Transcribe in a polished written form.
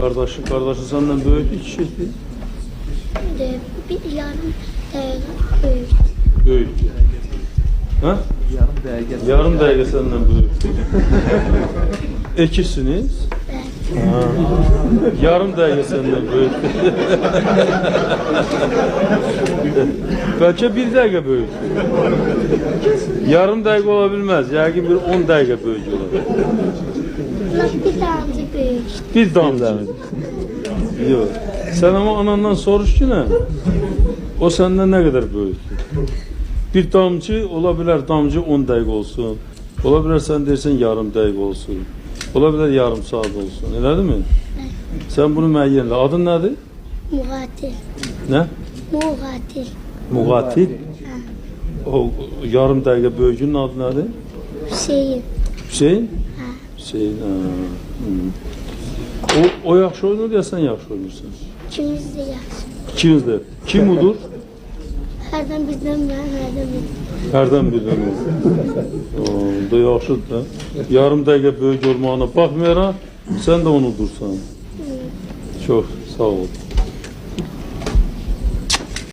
Kardeşi senden büyük iki şeydi. Bir yarım büyük. Büyük. Ha? Yarım dakika senden büyük. İkisiniz. Ha. Yarım dakika senden büyük. Belki bir dakika büyük. Yarım dakika olabilmez. Yani bir 10 dakika büyük olabilir. Bir damcı büyük. Bir damla. Yok. Sen ama anandan soruş ki ne? O senden ne kadar büyük? Bir damcı olabilir, damcı 10 dakika olsun. Olabilir sen dersen yarım dakika olsun. Olabilir yarım saat olsun. Öyle değil mi? Evet. Sen bunu müeyyenle. Adın nedir? Mugatil. Ne? Mugatil. Mugatil. O yarım dakika büyücünün adı nedir? Hüseyin. Hüseyin? Ha. Hüseyin. O yaxşı oynur ya sen yaxşı oynursun. İkimiz de yaxşı. İkiniz de. Kim odur? Hərdən bizdən mən, hərdən bizdən. Hərdən birdən olur. Da yaxşıdır da. Yarım dəqiqə böyük olmağına baxmayaraq, sən də unudursan. Çox sağ ol.